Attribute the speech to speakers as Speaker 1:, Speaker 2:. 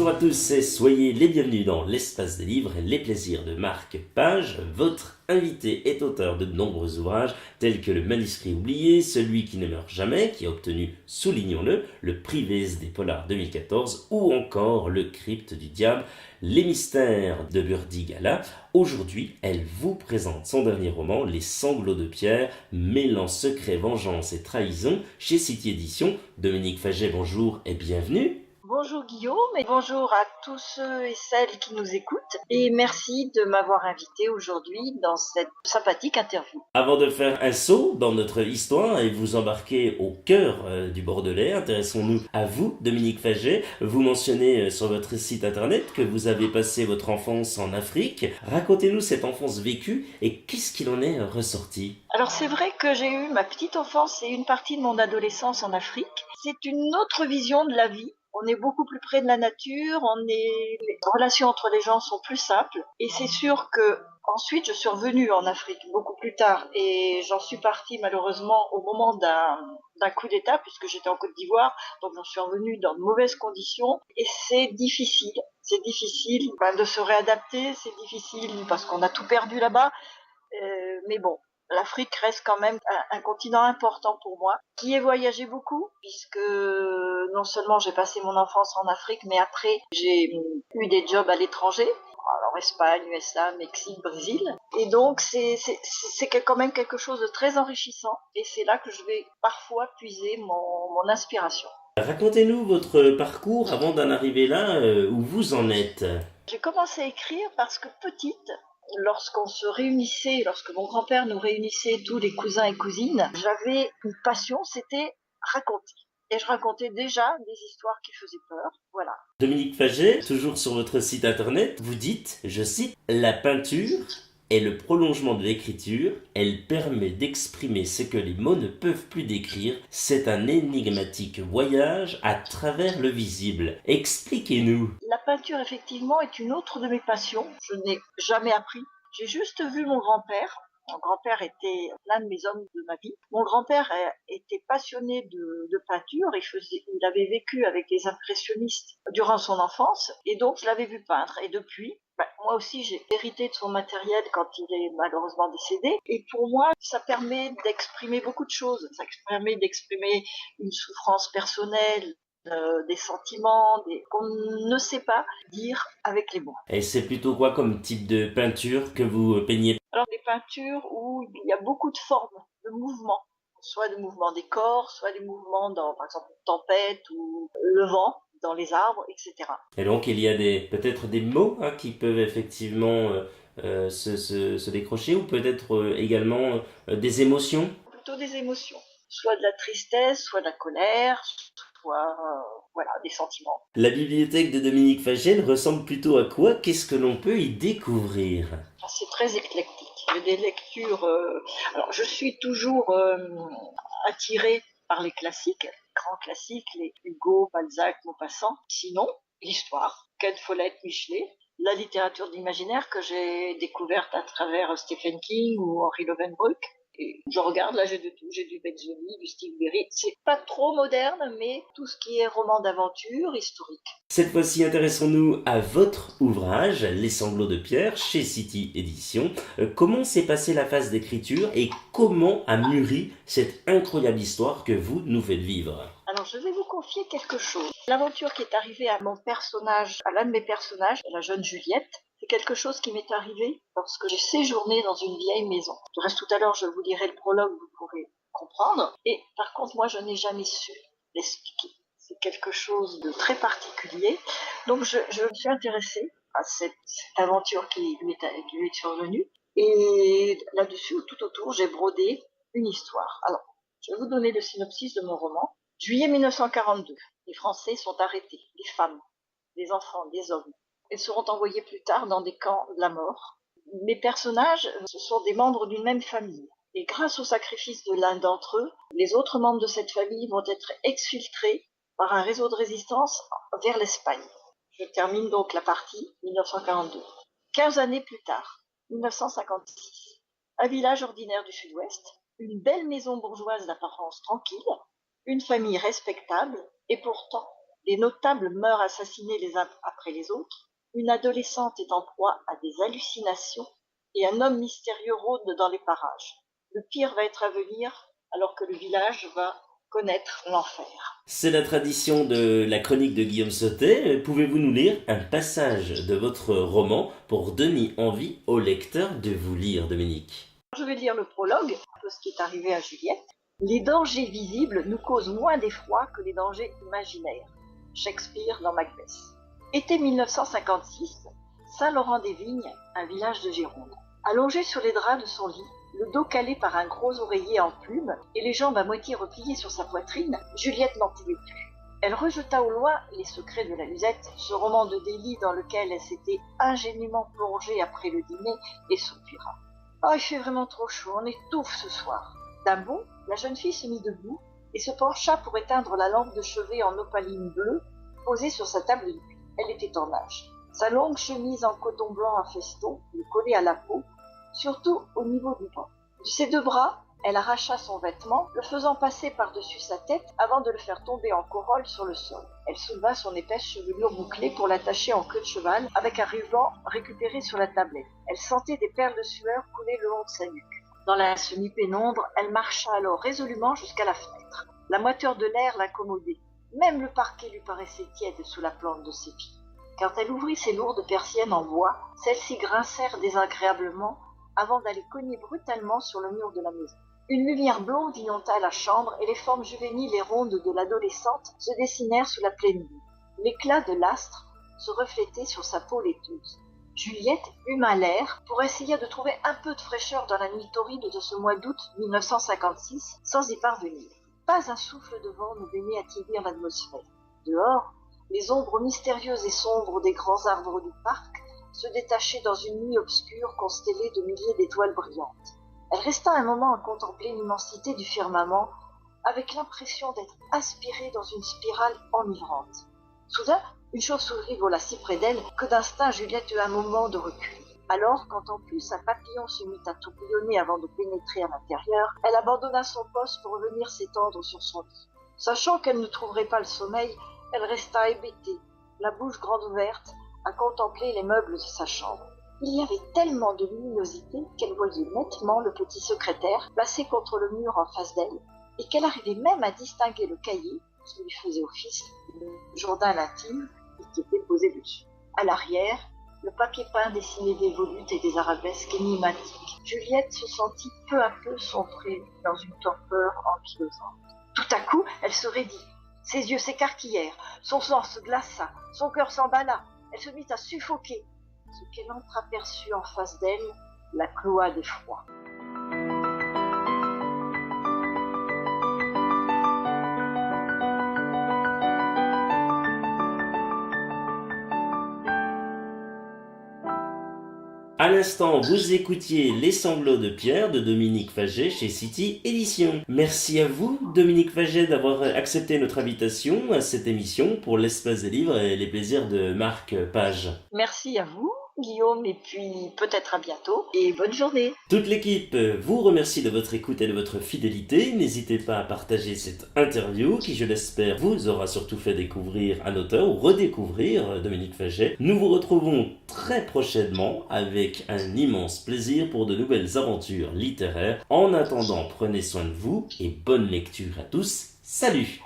Speaker 1: Bonjour à tous et soyez les bienvenus dans l'Espace des livres et les plaisirs de Marc Page. Votre invité est auteur de nombreux ouvrages tels que Le manuscrit oublié, Celui qui ne meurt jamais, qui a obtenu, soulignons-le, le prix VSD Polar 2014 ou encore Le crypte du diable, les mystères de Burdigala. Aujourd'hui, elle vous présente son dernier roman, Les sanglots de Pierre, mêlant secret, vengeance et trahison, chez City Éditions. Dominique Faget, bonjour et bienvenue.
Speaker 2: Bonjour Guillaume et bonjour à tous ceux et celles qui nous écoutent et merci de m'avoir invité aujourd'hui dans cette sympathique interview.
Speaker 1: Avant de faire un saut dans notre histoire et vous embarquer au cœur du Bordelais, intéressons-nous à vous, Dominique Faget. Vous mentionnez sur votre site internet que vous avez passé votre enfance en Afrique. Racontez-nous cette enfance vécue et qu'est-ce qu'il en est ressorti?
Speaker 2: Alors c'est vrai que j'ai eu ma petite enfance et une partie de mon adolescence en Afrique. C'est une autre vision de la vie. On est beaucoup plus près de la nature, les relations entre les gens sont plus simples. Et c'est sûr que ensuite je suis revenue en Afrique beaucoup plus tard et j'en suis partie malheureusement au moment d'un coup d'État puisque j'étais en Côte d'Ivoire, donc j'en suis revenue dans de mauvaises conditions et c'est difficile. C'est difficile de se réadapter, c'est difficile parce qu'on a tout perdu là-bas. Mais bon, l'Afrique reste quand même un continent important pour moi, qui ai voyagé beaucoup, puisque non seulement j'ai passé mon enfance en Afrique, mais après j'ai eu des jobs à l'étranger, alors Espagne, USA, Mexique, Brésil. Et donc c'est quand même quelque chose de très enrichissant, et c'est là que je vais parfois puiser mon inspiration.
Speaker 1: Racontez-nous votre parcours avant d'en arriver là où vous en êtes.
Speaker 2: J'ai commencé à écrire parce que petite, lorsqu'on se réunissait, lorsque mon grand-père nous réunissait tous les cousins et cousines, j'avais une passion, c'était raconter. Et je racontais déjà des histoires qui faisaient peur, voilà.
Speaker 1: Dominique Faget, toujours sur votre site internet, vous dites, je cite, la peinture est le prolongement de l'écriture, elle permet d'exprimer ce que les mots ne peuvent plus décrire, c'est un énigmatique voyage à travers le visible. Expliquez-nous.
Speaker 2: La peinture, effectivement, est une autre de mes passions. Je n'ai jamais appris. J'ai juste vu mon grand-père. Mon grand-père était l'un de mes hommes de ma vie. Mon grand-père était passionné de peinture. Il avait vécu avec les impressionnistes durant son enfance. Et donc, je l'avais vu peindre. Et depuis, moi aussi, j'ai hérité de son matériel quand il est malheureusement décédé. Et pour moi, ça permet d'exprimer beaucoup de choses. Ça permet d'exprimer une souffrance personnelle, des sentiments qu'on ne sait pas dire avec les mots.
Speaker 1: Et c'est plutôt quoi comme type de peinture que vous peignez?
Speaker 2: Alors des peintures où il y a beaucoup de formes, de mouvements, soit des mouvements des corps, soit des mouvements dans, par exemple, une tempête ou le vent dans les arbres, etc.
Speaker 1: Et donc il y a peut-être des mots qui peuvent effectivement se décrocher ou peut-être également des émotions.
Speaker 2: Plutôt des émotions, soit de la tristesse, soit de la colère, soit voilà, des sentiments.
Speaker 1: La bibliothèque de Dominique Faget ressemble plutôt à quoi? Qu'est-ce que l'on peut y découvrir?
Speaker 2: C'est très éclectique. J'ai des lectures. Alors, je suis toujours attirée par les classiques, les grands classiques, les Hugo, Balzac, Maupassant. Sinon, l'histoire, Ken Follett, Michelet, la littérature d'imaginaire que j'ai découverte à travers Stephen King ou Henri Lovenbroek. Et je regarde, là j'ai de tout, j'ai du Benzoni, du Steve Berry. C'est pas trop moderne, mais tout ce qui est roman d'aventure, historique.
Speaker 1: Cette fois-ci, intéressons-nous à votre ouvrage, Les sanglots de Pierre, chez City Éditions. Comment s'est passée la phase d'écriture et comment a mûri cette incroyable histoire que vous nous faites vivre?
Speaker 2: Alors, je vais vous confier quelque chose. L'aventure qui est arrivée à mon personnage, à l'un de mes personnages, la jeune Juliette, c'est quelque chose qui m'est arrivé lorsque j'ai séjourné dans une vieille maison. Du reste, tout à l'heure, je vous lirai le prologue, vous pourrez comprendre. Et par contre, moi, je n'ai jamais su l'expliquer. C'est quelque chose de très particulier. Donc, je me suis intéressée à cette aventure qui lui est survenue. Et là-dessus, tout autour, j'ai brodé une histoire. Alors, je vais vous donner le synopsis de mon roman. Juillet 1942, les Français sont arrêtés, les femmes, les enfants, les hommes. Ils seront envoyés plus tard dans des camps de la mort. Mes personnages, ce sont des membres d'une même famille. Et grâce au sacrifice de l'un d'entre eux, les autres membres de cette famille vont être exfiltrés par un réseau de résistance vers l'Espagne. Je termine donc la partie 1942. 15 années plus tard, 1956, un village ordinaire du sud-ouest, une belle maison bourgeoise d'apparence tranquille, une famille respectable et pourtant Des notables meurent assassinés les uns après les autres, une adolescente est en proie à des hallucinations et un homme mystérieux rôde dans les parages. Le pire va être à venir alors que le village va connaître l'enfer.
Speaker 1: C'est la tradition de la chronique de Guillaume Sautet. Pouvez-vous nous lire un passage de votre roman pour donner envie au lecteur de vous lire, Dominique?
Speaker 2: Je vais lire le prologue, un peu ce qui est arrivé à Juliette. Les dangers visibles nous causent moins d'effroi que les dangers imaginaires. Shakespeare dans Macbeth. Été 1956, Saint-Laurent-des-Vignes, un village de Gironde. Allongée sur les draps de son lit, le dos calé par un gros oreiller en plume et les jambes à moitié repliées sur sa poitrine, Juliette n'en pouvait plus. Elle rejeta au loin Les secrets de la Musette, ce roman de délit dans lequel elle s'était ingénument plongée après le dîner, et soupira. « Oh, il fait vraiment trop chaud, on étouffe ce soir. » D'un bond, la jeune fille se mit debout et se pencha pour éteindre la lampe de chevet en opaline bleue posée sur sa table de nuit. Elle était en âge. Sa longue chemise en coton blanc à feston lui collait à la peau, surtout au niveau du bras. De ses deux bras, elle arracha son vêtement, le faisant passer par-dessus sa tête avant de le faire tomber en corolle sur le sol. Elle souleva son épaisse chevelure bouclée pour l'attacher en queue de cheval avec un ruban récupéré sur la tablette. Elle sentait des perles de sueur couler le long de sa nuque. Dans la semi-pénombre, elle marcha alors résolument jusqu'à la fenêtre. La moiteur de l'air l'accommodait. Même le parquet lui paraissait tiède sous la plante de ses pieds. Quand elle ouvrit ses lourdes persiennes en bois, celles-ci grincèrent désagréablement avant d'aller cogner brutalement sur le mur de la maison. Une lumière blonde inonda la chambre et les formes juvéniles et rondes de l'adolescente se dessinèrent sous la pleine lune. L'éclat de l'astre se reflétait sur sa peau laiteuse. Juliette huma l'air pour essayer de trouver un peu de fraîcheur dans la nuit torride de ce mois d'août 1956 sans y parvenir. Pas un souffle de vent ne daignait attiédir l'atmosphère. Dehors, les ombres mystérieuses et sombres des grands arbres du parc se détachaient dans une nuit obscure constellée de milliers d'étoiles brillantes. Elle resta un moment à contempler l'immensité du firmament avec l'impression d'être aspirée dans une spirale enivrante. Soudain, une chauve-souris vola si près d'elle que d'instinct Juliette eut un moment de recul. Alors, quand en plus un papillon se mit à tourbillonner avant de pénétrer à l'intérieur, elle abandonna son poste pour revenir s'étendre sur son lit. Sachant qu'elle ne trouverait pas le sommeil, elle resta hébétée, la bouche grande ouverte, à contempler les meubles de sa chambre. Il y avait tellement de luminosité qu'elle voyait nettement le petit secrétaire placé contre le mur en face d'elle, et qu'elle arrivait même à distinguer le cahier qui lui faisait office de journal intime qui était posé dessus. À l'arrière, le papier peint dessinait des volutes et des arabesques énigmatiques. Juliette se sentit peu à peu sombrer dans une torpeur ankylosante. Tout à coup, elle se raidit. Ses yeux s'écarquillèrent, son sang se glaça, son cœur s'emballa. Elle se mit à suffoquer. Ce qu'elle entreaperçut en face d'elle la cloua d'effroi.
Speaker 1: À l'instant, vous écoutiez Les Sanglots de Pierre de Dominique Faget chez City Éditions. Merci à vous, Dominique Faget, d'avoir accepté notre invitation à cette émission pour l'Espace des livres et les plaisirs de Marc Page.
Speaker 2: Merci à vous, Guillaume, et puis peut-être à bientôt, et bonne journée.
Speaker 1: Toute l'équipe vous remercie de votre écoute et de votre fidélité. N'hésitez pas à partager cette interview qui, je l'espère, vous aura surtout fait découvrir un auteur ou redécouvrir Dominique Faget. Nous vous retrouvons très prochainement avec un immense plaisir pour de nouvelles aventures littéraires. En attendant, prenez soin de vous et bonne lecture à tous. Salut!